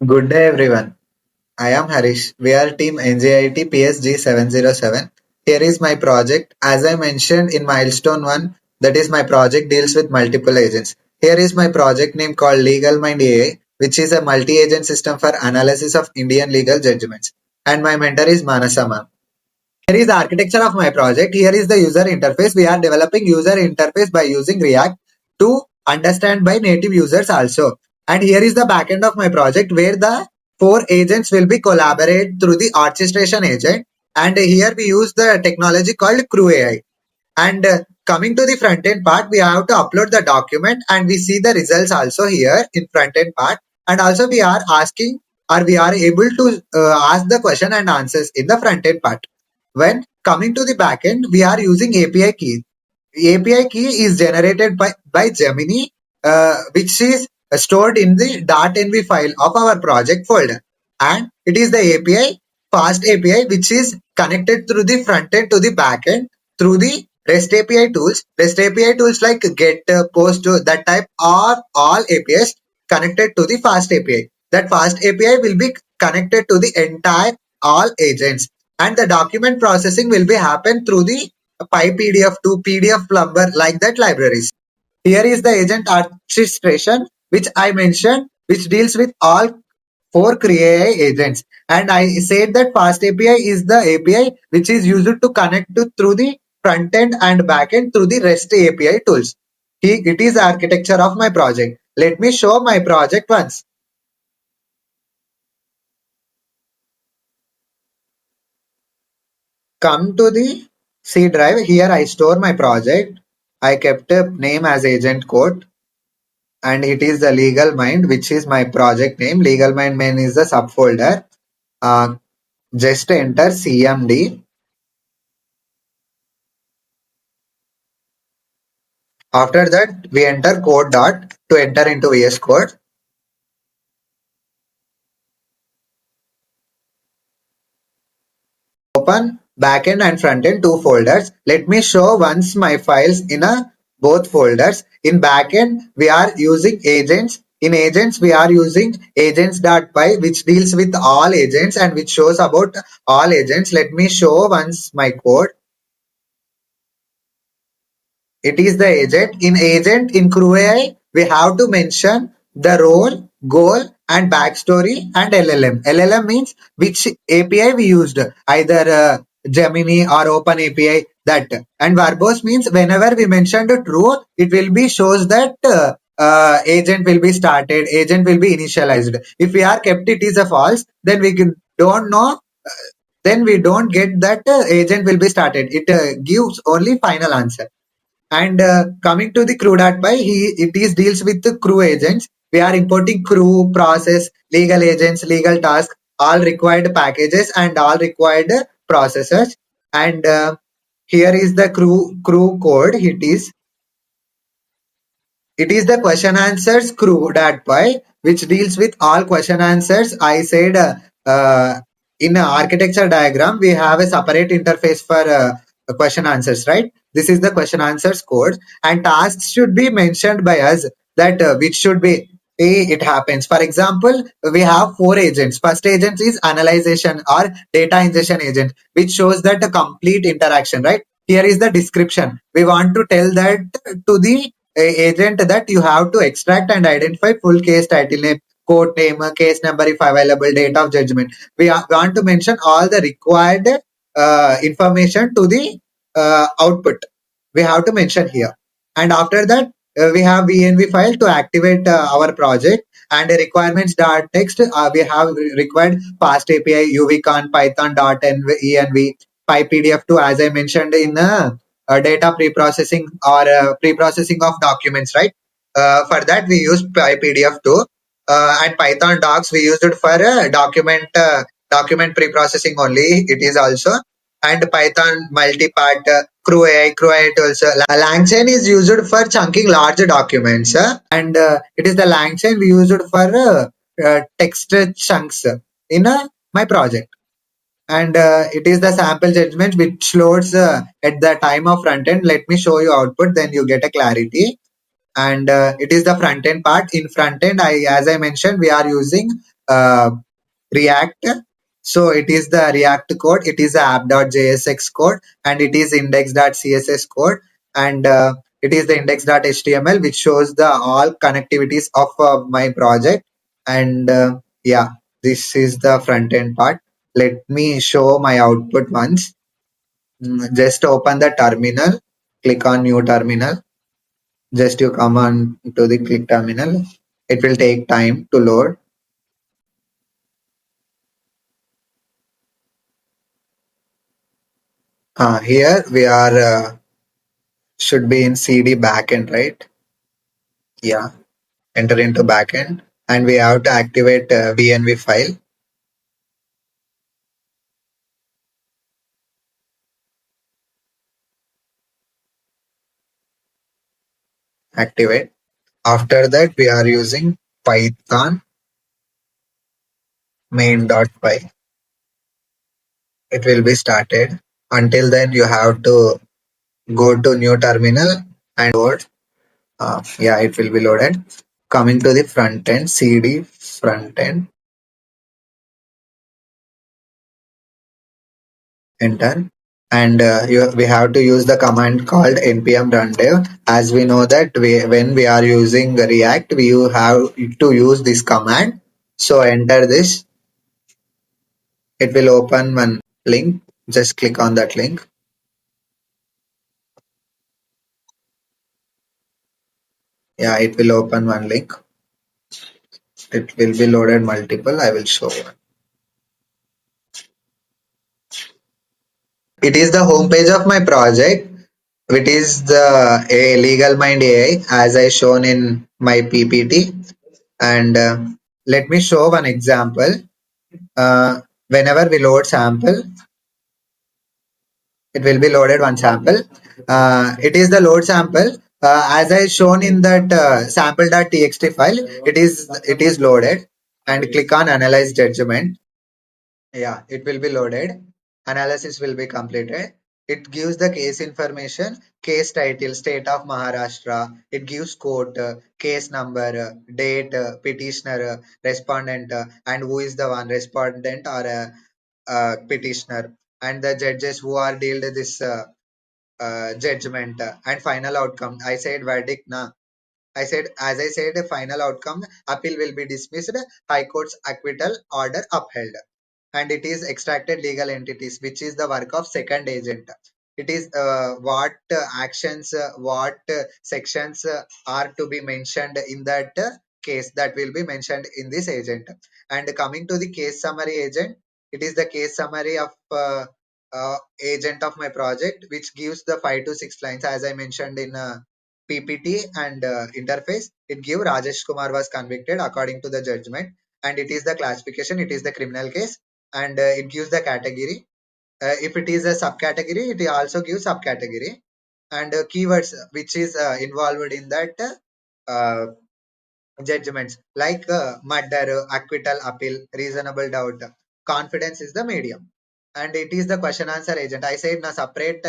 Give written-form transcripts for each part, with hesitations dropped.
Good day, everyone. I am Harish. We are team NGIT PSG 707. Here is my project. As I mentioned in Milestone 1, that is my project deals with multiple agents. Here is my project name called LegalMind AI, which is a multi-agent system for analysis of Indian legal judgments. And my mentor is Manasa ma'am. Here is the architecture of my project. Here is the user interface. We are developing user interface by using React to understand by native users also. And here is the backend of my project where the four agents will be collaborate through the orchestration agent. And here we use the technology called CrewAI. And coming to the front end part, we have to upload the document and we see the results also here in front end part. And also we are asking or we are able to ask the question and answers in the front end part. When coming to the backend, we are using API key. API key is generated by Gemini, which is stored in the .env file of our project folder. And it is the API, fast API, which is connected through the front end to the backend through the REST API tools. REST API tools like GET, POST, that type are all APIs connected to the fast API. That fast API will be connected to the entire all agents, and the document processing will be happen through the PyPDF to PDF Plumber like that libraries. Here is the agent orchestration which I mentioned, which deals with all four CrewAI agents. And I said that FastAPI is the API which is used to connect through the front end and back end through the REST API tools. It is the architecture of my project. Let me show my project once. Come to the C drive. Here I store my project. I kept a name as agent code, and it is the LegalMind, which is my project name. LegalMind main is the subfolder. Uh, just enter CMD. After that, we enter code dot to enter into VS Code. Open backend and frontend two folders. Let me show once my files in a both folders. In backend, we are using agents. In agents, we are using agents.py, which deals with all agents and which shows about all agents. Let me show once my code. It is the agent. In CrewAI, we have to mention the role, goal, and backstory and LLM. LLM means which API we used, either Gemini or Open API. That, and verbose means whenever we mention the true, it will be shows that agent will be started, agent will be initialized. If we are kept it is a false, then don't know. Then we don't get that agent will be started. It gives only final answer. And coming to the crew.py, it is deals with the crew agents. We are importing crew, process, legal agents, legal tasks, all required packages and all required processors. And here is the crew code. It is the question answers crew.py, which deals with all question answers. I said in an architecture diagram, we have a separate interface for question answers, right? This is the question answers code, and tasks should be mentioned by us that which should be it happens. For example, we have four agents. First agent is analyzation or data ingestion agent, which shows that the complete interaction, right? Here is the description. We want to tell that to the agent that you have to extract and identify full case title name, court name, case number if available, date of judgment. We want to mention all the required information to the output. We have to mention here. And after that, we have env file to activate our project, and requirements.txt. We have required fast API, UVCon, Python.env, PyPDF2, as I mentioned in data pre-processing or pre-processing of documents, right? For that, we use PyPDF2, and Python docs we used it for document pre-processing only. It is also, and Python multi-part CrewAI tools. LangChain is used for chunking large documents, and it is the LangChain we used for text chunks in my project. And it is the sample judgment which loads at the time of front end. Let me show you output, then you get a clarity. And it is the front end part. In front end, as I mentioned, we are using React. So it is the React code, it is the app.jsx code, and it is index.css code, and it is the index.html, which shows the all connectivities of my project. And yeah, this is the front end part. Let me show my output once. Just open the terminal, click on new terminal. Just you come on to the click terminal. It will take time to load. Here we are should be in CD backend, right? Yeah, enter into backend, and we have to activate VNV file. Activate. After that, we are using Python main.py. It will be started. Until then, you have to go to new terminal and load. Yeah, it will be loaded. Coming to the front end, CD front end, enter. And we have to use the command called npm rundev, as we know that when we are using React, we have to use this command. So enter this. It will open one link. Just click on that link. Yeah, it will open one link. It will be loaded multiple. I will show one. It is the homepage of my project, which is the LegalMind AI, as I shown in my PPT. And let me show one example. Whenever we load sample, it will be loaded one sample. It is the load sample. As I shown in that sample.txt file, it is loaded, and click on analyze judgment. Yeah, it will be loaded. Analysis will be completed. It gives the case information, case title, state of Maharashtra. It gives court, case number, date, petitioner, respondent, and who is the one, respondent or petitioner, and the judges who are dealt this judgment, and final outcome. I said verdict na. As I said, a final outcome, appeal will be dismissed, High Court's acquittal order upheld, and it is extracted legal entities, which is the work of second agent. It is what actions, what sections are to be mentioned in that case, that will be mentioned in this agent. And coming to the case summary agent, it is the case summary of agent of my project, which gives the 5 to 6 lines, as I mentioned in PPT and interface. It give Rajesh Kumar was convicted according to the judgment, and it is the classification. It is the criminal case, and it gives the category. If it is a subcategory, it also gives subcategory, and keywords which is involved in that uh, judgments, like murder, acquittal, appeal, reasonable doubt. Confidence is the medium, and it is the question answer agent. I said na separate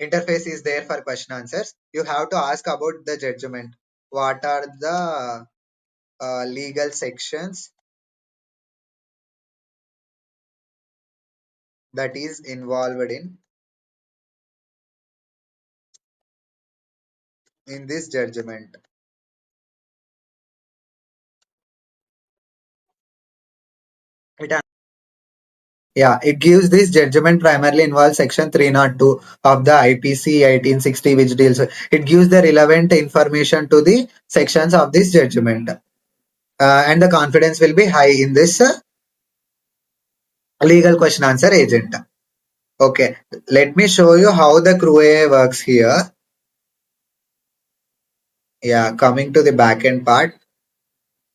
interface is there for question answers. You have to ask about the judgment. What are the legal sections that is involved in this judgment? It Yeah, it gives this judgment primarily involves section 302 of the IPC 1860, which deals with it, gives the relevant information to the sections of this judgment. And the confidence will be high in this legal question answer agent. Okay, let me show you how the CrewAI works here. Yeah, coming to the backend part.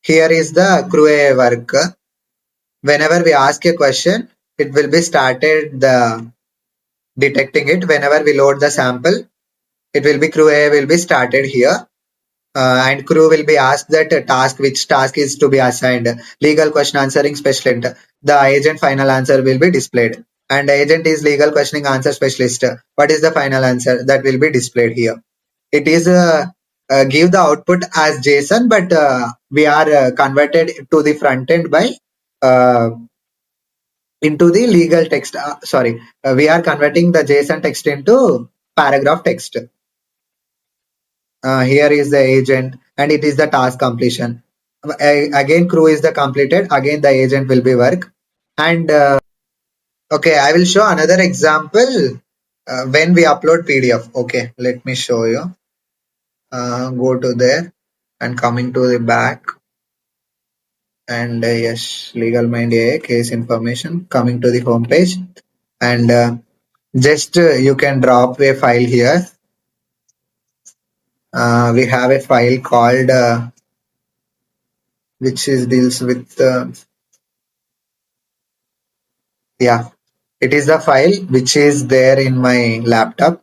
Here is the CrewAI work. Whenever we ask a question, it will be started the detecting it. Whenever we load the sample, it will be CrewAI will be started here. And crew will be asked that task, which task is to be assigned. Legal question answering specialist. The agent final answer will be displayed. And agent is legal questioning answer specialist. What is the final answer that will be displayed here? It is give the output as JSON, but we are converted to the front end by uh, into the legal text. Sorry, we are converting the JSON text into paragraph text. Here is the agent, and it is the task completion. Again, crew is the completed. Again, the agent will be work. And okay, I will show another example when we upload PDF. Okay, let me show you. Go to there and coming to the back. And yes, LegalMind AI case information coming to the home page. And just you can drop a file here. We have a file called which is deals with yeah, it is the file which is there in my laptop,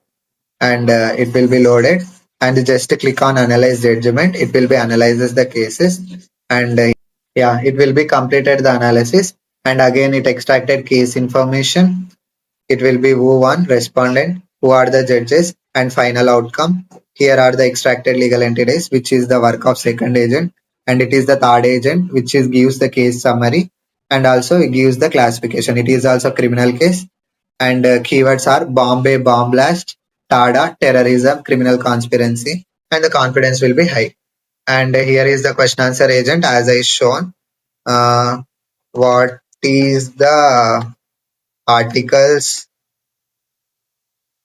and it will be loaded, and just click on analyze judgment. It will be analyzes the cases, and yeah, it will be completed the analysis, and again it extracted case information. It will be who won, respondent, who are the judges, and final outcome. Here are the extracted legal entities, which is the work of second agent, and it is the third agent, which is gives the case summary, and also it gives the classification. It is also criminal case, and keywords are Bombay bomb blast, TADA, terrorism, criminal conspiracy, and the confidence will be high. And here is the question answer agent as I shown. Uh, what is the articles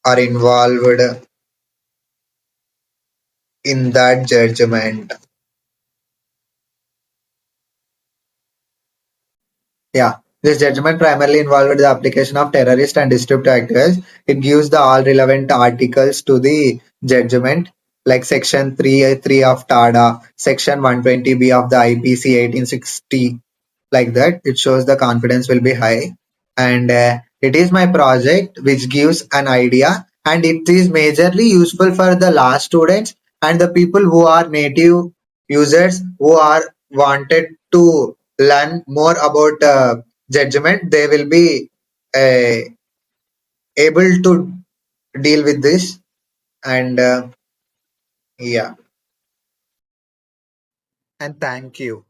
are involved in that judgment? Yeah, this judgment primarily involved the application of terrorist and disruptive actors. It gives the all relevant articles to the judgment, like Section 3A3 of TADA, Section 120B of the IPC 1860, like that. It shows the confidence will be high. And it is my project which gives an idea, and it is majorly useful for the last students and the people who are native users who are wanted to learn more about judgment. They will be uh, able to deal with this. And yeah, and thank you.